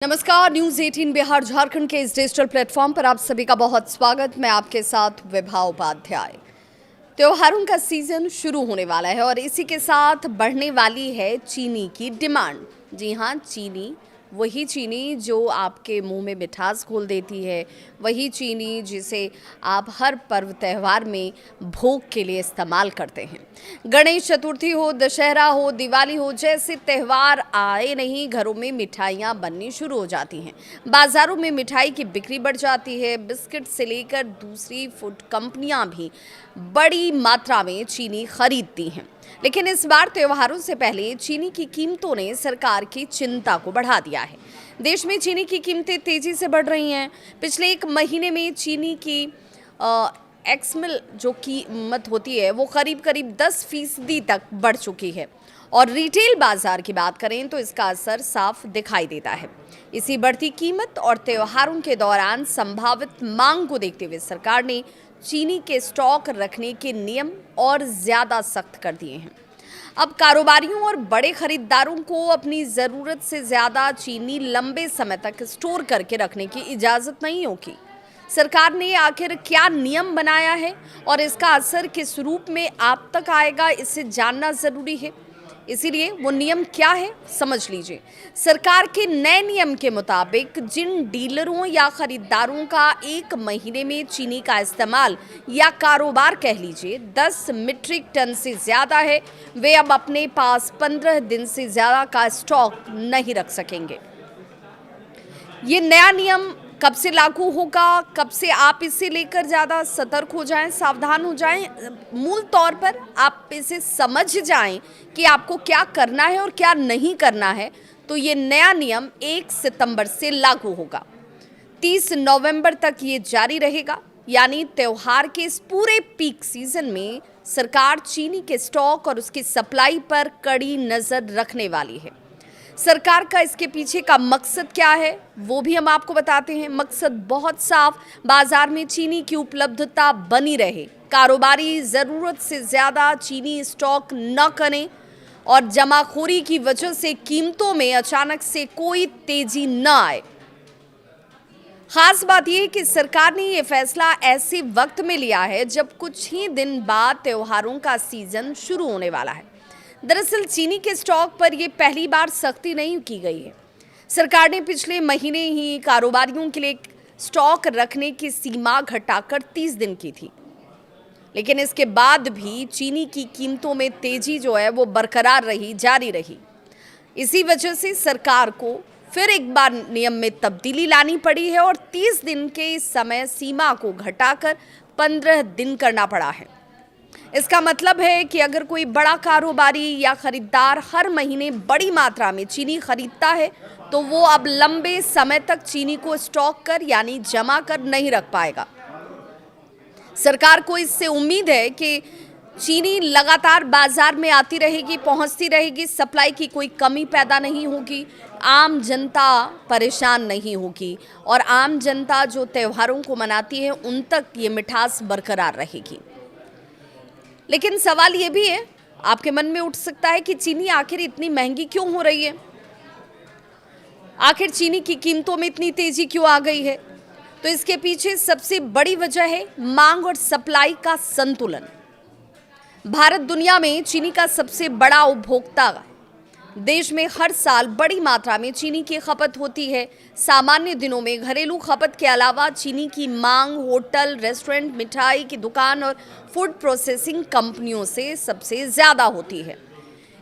नमस्कार, न्यूज 18 बिहार झारखंड के इस डिजिटल प्लेटफॉर्म पर आप सभी का बहुत स्वागत। मैं आपके साथ विभा उपाध्याय। त्योहारों का सीजन शुरू होने वाला है और इसी के साथ बढ़ने वाली है चीनी की डिमांड। जी हाँ, चीनी, वही चीनी जो आपके मुंह में मिठास घोल देती है, वही चीनी जिसे आप हर पर्व त्यौहार में भोग के लिए इस्तेमाल करते हैं। गणेश चतुर्थी हो, दशहरा हो, दिवाली हो, जैसे त्यौहार आए नहीं घरों में मिठाइयाँ बननी शुरू हो जाती हैं। बाज़ारों में मिठाई की बिक्री बढ़ जाती है। बिस्किट से लेकर दूसरी फूड कंपनियां भी बड़ी मात्रा में चीनी खरीदती हैं। लेकिन इस बार त्योहारों से पहले चीनी की कीमतों ने सरकार की चिंता को बढ़ा दिया है। देश में चीनी की कीमतें तेजी से बढ़ रही हैं। पिछले एक महीने में चीनी की एक्समिल जो कीमत होती है वो करीब 10% तक बढ़ चुकी है और रिटेल बाजार की बात करें तो इसका असर साफ दिखाई देता है। इसी बढ़ती कीमत और त्योहारों के दौरान संभावित मांग को देखते हुए सरकार ने चीनी के स्टॉक रखने के नियम और ज़्यादा सख्त कर दिए हैं। अब कारोबारियों और बड़े खरीदारों को अपनी ज़रूरत से ज़्यादा चीनी लंबे समय तक स्टोर करके रखने की इजाज़त नहीं होगी। सरकार ने आखिर क्या नियम बनाया है और इसका असर किस रूप में आप तक आएगा, इसे जानना ज़रूरी है। इसीलिए वो नियम क्या है, समझ लीजिए। सरकार के नए नियम के मुताबिक जिन डीलरों या खरीदारों का एक महीने में चीनी का इस्तेमाल या कारोबार कह लीजिए 10 मीट्रिक टन से ज़्यादा है, वे अब अपने पास 15 दिन से ज़्यादा का स्टॉक नहीं रख सकेंगे। ये नया नियम कब से लागू होगा, कब से आप इसे लेकर ज़्यादा सतर्क हो जाएं, सावधान हो जाएं, मूल तौर पर आप इसे समझ जाएं कि आपको क्या करना है और क्या नहीं करना है, तो ये नया नियम 1 सितंबर से लागू होगा। 30 नवंबर तक ये जारी रहेगा, यानी त्योहार के इस पूरे पीक सीजन में सरकार चीनी के स्टॉक और उसकी सप्लाई पर कड़ी नज़र रखने वाली है। सरकार का इसके पीछे का मकसद क्या है वो भी हम आपको बताते हैं। मकसद बहुत साफ, बाजार में चीनी की उपलब्धता बनी रहे, कारोबारी ज़रूरत से ज़्यादा चीनी स्टॉक न करें और जमाखोरी की वजह से कीमतों में अचानक से कोई तेजी न आए। खास बात यह है कि सरकार ने ये फैसला ऐसे वक्त में लिया है जब कुछ ही दिन बाद त्योहारों का सीजन शुरू होने वाला है। दरअसल चीनी के स्टॉक पर यह पहली बार सख्ती नहीं की गई है। सरकार ने पिछले महीने ही कारोबारियों के लिए स्टॉक रखने की सीमा घटाकर 30 दिन की थी, लेकिन इसके बाद भी चीनी की कीमतों में तेजी जो है वो बरकरार रही, जारी रही। इसी वजह से सरकार को फिर एक बार नियम में तब्दीली लानी पड़ी है और 30 दिन के इस समय सीमा को घटाकर 15 दिन करना पड़ा है। इसका मतलब है कि अगर कोई बड़ा कारोबारी या खरीदार हर महीने बड़ी मात्रा में चीनी खरीदता है तो वो अब लंबे समय तक चीनी को स्टॉक कर यानी जमा कर नहीं रख पाएगा। सरकार को इससे उम्मीद है कि चीनी लगातार बाजार में आती रहेगी, पहुंचती रहेगी, सप्लाई की कोई कमी पैदा नहीं होगी, आम जनता परेशान नहीं होगी और आम जनता जो त्योहारों को मनाती है उन तक ये मिठास बरकरार रहेगी। लेकिन सवाल ये भी है, आपके मन में उठ सकता है कि चीनी आखिर इतनी महंगी क्यों हो रही है, आखिर चीनी की कीमतों में इतनी तेजी क्यों आ गई है। तो इसके पीछे सबसे बड़ी वजह है मांग और सप्लाई का संतुलन। भारत दुनिया में चीनी का सबसे बड़ा उपभोक्ता। देश में हर साल बड़ी मात्रा में चीनी की खपत होती है। सामान्य दिनों में घरेलू खपत के अलावा चीनी की मांग होटल, रेस्टोरेंट, मिठाई की दुकान और फूड प्रोसेसिंग कंपनियों से सबसे ज़्यादा होती है।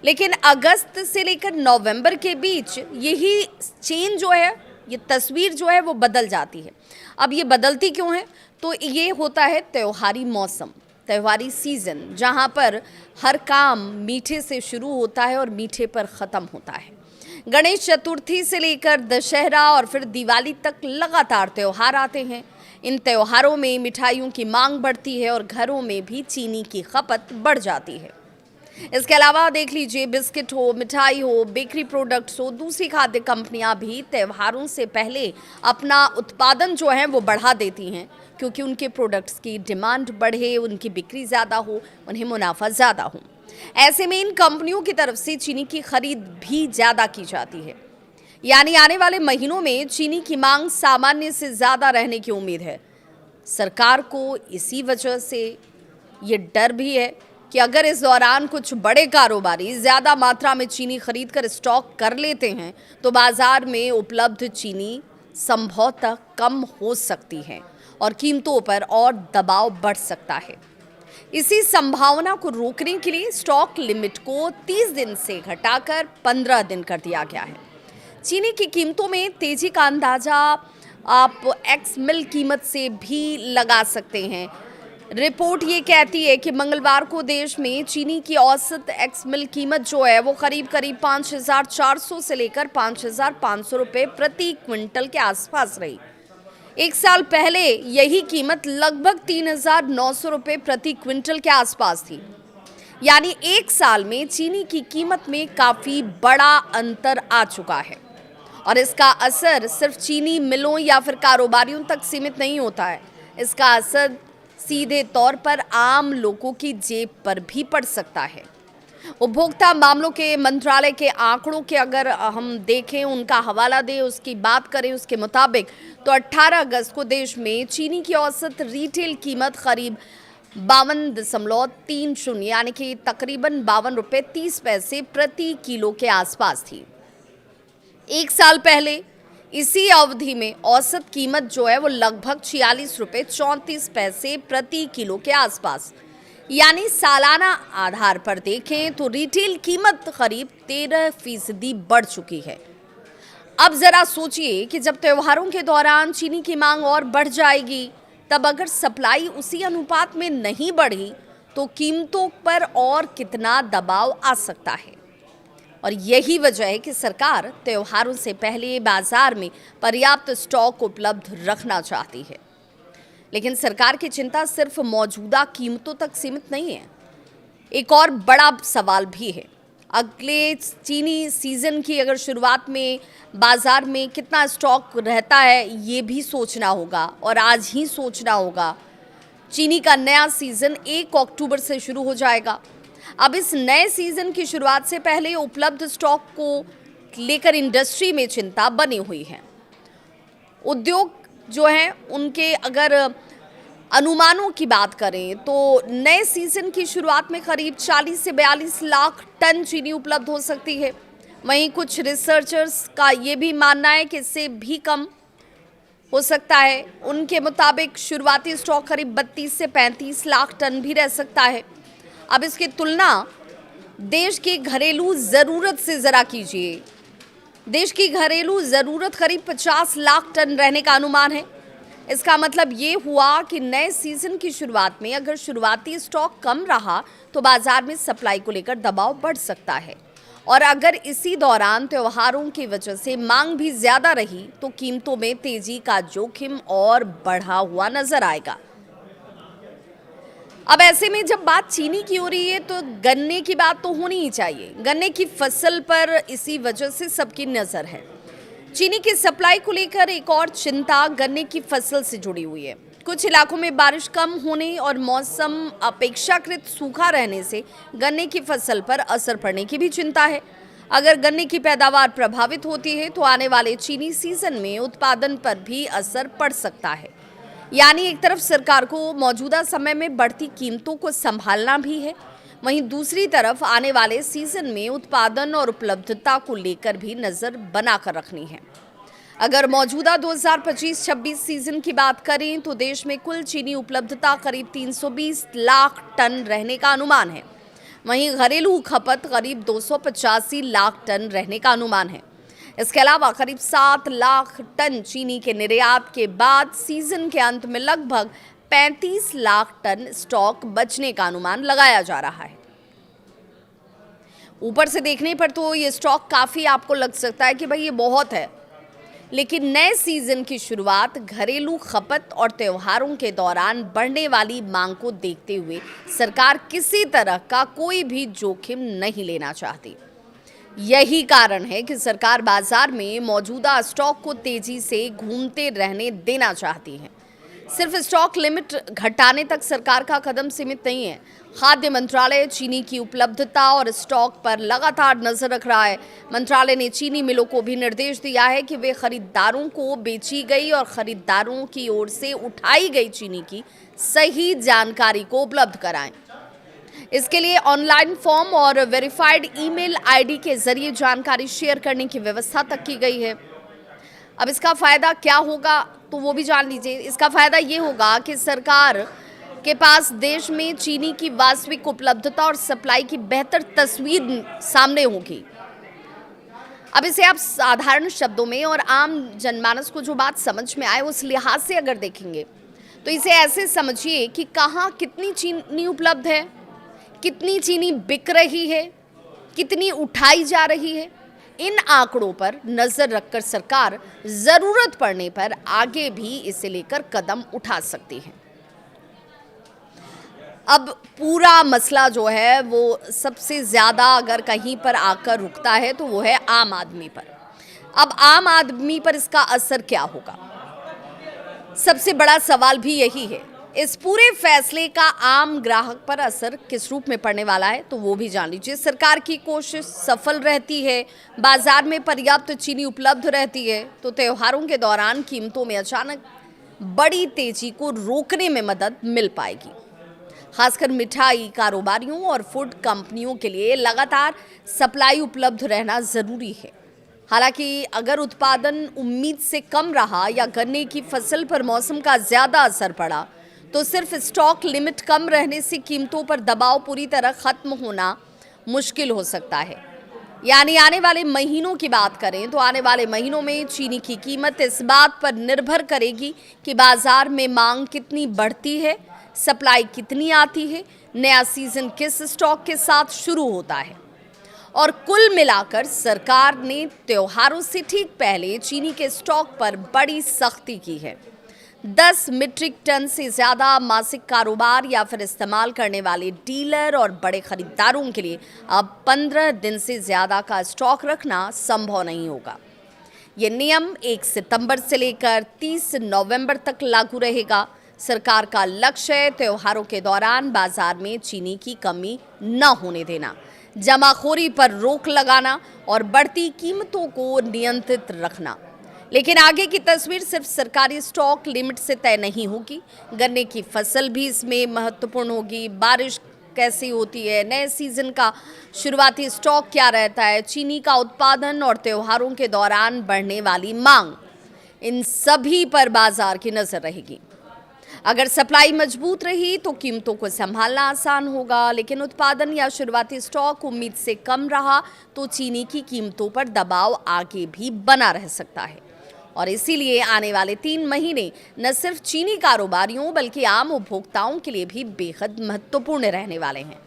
लेकिन अगस्त से लेकर नवंबर के बीच यही चेन जो है, ये तस्वीर जो है वो बदल जाती है। अब ये बदलती क्यों है? तो ये होता है त्योहारी मौसम, त्योहारी सीज़न, जहाँ पर हर काम मीठे से शुरू होता है और मीठे पर ख़त्म होता है। गणेश चतुर्थी से लेकर दशहरा और फिर दिवाली तक लगातार त्यौहार आते हैं। इन त्योहारों में मिठाइयों की मांग बढ़ती है और घरों में भी चीनी की खपत बढ़ जाती है। इसके अलावा देख लीजिए, बिस्किट हो, मिठाई हो, बेकरी प्रोडक्ट्स हो, दूसरी खाद्य कंपनियां भी त्योहारों से पहले अपना उत्पादन जो है वो बढ़ा देती हैं, क्योंकि उनके प्रोडक्ट्स की डिमांड बढ़े, उनकी बिक्री ज़्यादा हो, उन्हें मुनाफा ज़्यादा हो। ऐसे में इन कंपनियों की तरफ से चीनी की खरीद भी ज़्यादा की जाती है। यानी आने वाले महीनों में चीनी की मांग सामान्य से ज़्यादा रहने की उम्मीद है। सरकार को इसी वजह से ये डर भी है कि अगर इस दौरान कुछ बड़े कारोबारी ज़्यादा मात्रा में चीनी खरीद कर स्टॉक कर लेते हैं तो बाजार में उपलब्ध चीनी संभवतः कम हो सकती है और कीमतों पर और दबाव बढ़ सकता है। इसी संभावना को रोकने के लिए स्टॉक लिमिट को 30 दिन से घटाकर 15 दिन कर दिया गया है। चीनी की कीमतों में तेजी का अंदाजा आप एक्स मिल कीमत से भी लगा सकते हैं। रिपोर्ट ये कहती है कि मंगलवार को देश में चीनी की औसत एक्स मिल कीमत जो है वो करीब 5,400 से लेकर 5,500 रुपये प्रति क्विंटल के आसपास रही। एक साल पहले यही कीमत लगभग 3,900 रुपये प्रति क्विंटल के आसपास थी। यानी एक साल में चीनी की कीमत में काफ़ी बड़ा अंतर आ चुका है और इसका असर सिर्फ चीनी मिलों या फिर कारोबारियों तक सीमित नहीं होता है। इसका असर सीधे तौर पर आम लोगों की जेब पर भी पड़ सकता है। उपभोक्ता मामलों के मंत्रालय के आंकड़ों के अगर हम देखें, उनका हवाला दें, उसकी बात करें, उसके मुताबिक तो 18 अगस्त को देश में चीनी की औसत रिटेल कीमत करीब 52.30 यानी कि तकरीबन 52 रुपये 30 पैसे प्रति किलो के आसपास थी। एक साल पहले इसी अवधि में औसत कीमत जो है वो लगभग 46 रुपये 34 पैसे प्रति किलो के आसपास, यानी सालाना आधार पर देखें तो रिटेल कीमत करीब 13% बढ़ चुकी है। अब जरा सोचिए कि जब त्योहारों के दौरान चीनी की मांग और बढ़ जाएगी, तब अगर सप्लाई उसी अनुपात में नहीं बढ़ी तो कीमतों पर और कितना दबाव आ सकता है। और यही वजह है कि सरकार त्योहारों से पहले बाजार में पर्याप्त स्टॉक उपलब्ध रखना चाहती है। लेकिन सरकार की चिंता सिर्फ मौजूदा कीमतों तक सीमित नहीं है। एक और बड़ा सवाल भी है, अगले चीनी सीजन की अगर शुरुआत में बाजार में कितना स्टॉक रहता है ये भी सोचना होगा और आज ही सोचना होगा। चीनी का नया सीजन 1 अक्टूबर से शुरू हो जाएगा। अब इस नए सीजन की शुरुआत से पहले उपलब्ध स्टॉक को लेकर इंडस्ट्री में चिंता बनी हुई है। उद्योग जो हैं उनके अगर अनुमानों की बात करें तो नए सीजन की शुरुआत में करीब 40 से 42 लाख टन चीनी उपलब्ध हो सकती है। वहीं कुछ रिसर्चर्स का ये भी मानना है कि इससे भी कम हो सकता है। उनके मुताबिक शुरुआती स्टॉक करीब 32 से 35 लाख टन भी रह सकता है। अब इसकी तुलना देश की घरेलू ज़रूरत से ज़रा कीजिए। देश की घरेलू ज़रूरत करीब 50 लाख टन रहने का अनुमान है। इसका मतलब ये हुआ कि नए सीजन की शुरुआत में अगर शुरुआती स्टॉक कम रहा तो बाजार में सप्लाई को लेकर दबाव बढ़ सकता है और अगर इसी दौरान त्योहारों की वजह से मांग भी ज़्यादा रही तो कीमतों में तेजी का जोखिम और बढ़ा हुआ नजर आएगा। अब ऐसे में जब बात चीनी की हो रही है तो गन्ने की बात तो होनी ही चाहिए। गन्ने की फसल पर इसी वजह से सबकी नज़र है। चीनी की सप्लाई को लेकर एक और चिंता गन्ने की फसल से जुड़ी हुई है। कुछ इलाकों में बारिश कम होने और मौसम अपेक्षाकृत सूखा रहने से गन्ने की फसल पर असर पड़ने की भी चिंता है। अगर गन्ने की पैदावार प्रभावित होती है तो आने वाले चीनी सीजन में उत्पादन पर भी असर पड़ सकता है। यानी एक तरफ सरकार को मौजूदा समय में बढ़ती कीमतों को संभालना भी है, वहीं दूसरी तरफ आने वाले सीजन में उत्पादन और उपलब्धता को लेकर भी नज़र बनाकर रखनी है। अगर मौजूदा 2025-26 सीजन की बात करें तो देश में कुल चीनी उपलब्धता करीब 320 लाख टन रहने का अनुमान है। वहीं घरेलू खपत करीब 285 लाख टन रहने का अनुमान है। इसके अलावा करीब 7 लाख टन चीनी के निर्यात के बाद सीजन के अंत में लगभग 35 लाख टन स्टॉक बचने का अनुमान लगाया जा रहा है। ऊपर से देखने पर तो ये स्टॉक काफ़ी आपको लग सकता है कि भाई ये बहुत है, लेकिन नए सीजन की शुरुआत, घरेलू खपत और त्योहारों के दौरान बढ़ने वाली मांग को देखते हुए सरकार किसी तरह का कोई भी जोखिम नहीं लेना चाहती। यही कारण है कि सरकार बाजार में मौजूदा स्टॉक को तेजी से घूमते रहने देना चाहती है। सिर्फ स्टॉक लिमिट घटाने तक सरकार का कदम सीमित नहीं है। खाद्य मंत्रालय चीनी की उपलब्धता और स्टॉक पर लगातार नजर रख रहा है। मंत्रालय ने चीनी मिलों को भी निर्देश दिया है कि वे खरीदारों को बेची गई और खरीदारों की ओर से उठाई गई चीनी की सही जानकारी को उपलब्ध कराएं। इसके लिए ऑनलाइन फॉर्म और वेरीफाइड ईमेल आईडी के जरिए जानकारी शेयर करने की व्यवस्था तक की गई है। अब इसका फायदा क्या होगा तो वो भी जान लीजिए। इसका फायदा ये होगा कि सरकार के पास देश में चीनी की वास्तविक उपलब्धता और सप्लाई की बेहतर तस्वीर सामने होगी। अब इसे आप साधारण शब्दों में और आम जनमानस को जो बात समझ में आए उस लिहाज से अगर देखेंगे तो इसे ऐसे समझिए कि कहाँ कितनी चीनी उपलब्ध है, कितनी चीनी बिक रही है, कितनी उठाई जा रही है। इन आंकड़ों पर नजर रखकर सरकार जरूरत पड़ने पर आगे भी इसे लेकर कदम उठा सकती है। अब पूरा मसला जो है वो सबसे ज्यादा अगर कहीं पर आकर रुकता है तो वो है आम आदमी पर। अब आम आदमी पर इसका असर क्या होगा, सबसे बड़ा सवाल भी यही है। इस पूरे फैसले का आम ग्राहक पर असर किस रूप में पड़ने वाला है तो वो भी जान लीजिए। सरकार की कोशिश सफल रहती है, बाजार में पर्याप्त चीनी उपलब्ध रहती है तो त्योहारों के दौरान कीमतों में अचानक बड़ी तेजी को रोकने में मदद मिल पाएगी। खासकर मिठाई कारोबारियों और फूड कंपनियों के लिए लगातार सप्लाई उपलब्ध रहना जरूरी है। हालांकि अगर उत्पादन उम्मीद से कम रहा या गन्ने की फसल पर मौसम का ज्यादा असर पड़ा तो सिर्फ स्टॉक लिमिट कम रहने से कीमतों पर दबाव पूरी तरह खत्म होना मुश्किल हो सकता है। यानी आने वाले महीनों की बात करें तो आने वाले महीनों में चीनी की कीमत इस बात पर निर्भर करेगी कि बाजार में मांग कितनी बढ़ती है, सप्लाई कितनी आती है, नया सीजन किस स्टॉक के साथ शुरू होता है। और कुल मिलाकर सरकार ने त्योहारों से ठीक पहले चीनी के स्टॉक पर बड़ी सख्ती की है। 10 मीट्रिक टन से ज़्यादा मासिक कारोबार या फिर इस्तेमाल करने वाले डीलर और बड़े खरीदारों के लिए अब 15 दिन से ज़्यादा का स्टॉक रखना संभव नहीं होगा। ये नियम 1 सितंबर से लेकर 30 नवंबर तक लागू रहेगा। सरकार का लक्ष्य है त्योहारों के दौरान बाजार में चीनी की कमी न होने देना, जमाखोरी पर रोक लगाना और बढ़ती कीमतों को नियंत्रित रखना। लेकिन आगे की तस्वीर सिर्फ सरकारी स्टॉक लिमिट से तय नहीं होगी। गन्ने की फसल भी इसमें महत्वपूर्ण होगी। बारिश कैसी होती है, नए सीजन का शुरुआती स्टॉक क्या रहता है, चीनी का उत्पादन और त्योहारों के दौरान बढ़ने वाली मांग, इन सभी पर बाजार की नजर रहेगी। अगर सप्लाई मजबूत रही तो कीमतों को संभालना आसान होगा, लेकिन उत्पादन या शुरुआती स्टॉक उम्मीद से कम रहा तो चीनी की कीमतों पर दबाव आगे भी बना रह सकता है। और इसीलिए आने वाले 3 महीने न सिर्फ चीनी कारोबारियों बल्कि आम उपभोक्ताओं के लिए भी बेहद महत्वपूर्ण रहने वाले हैं।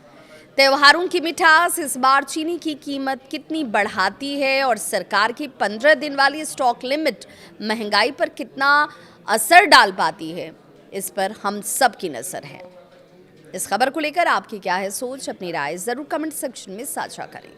त्योहारों की मिठास इस बार चीनी की कीमत कितनी बढ़ाती है और सरकार की 15 दिन वाली स्टॉक लिमिट महंगाई पर कितना असर डाल पाती है, इस पर हम सब की नजर है। इस खबर को लेकर आपकी क्या है सोच, अपनी राय जरूर कमेंट सेक्शन में साझा करें।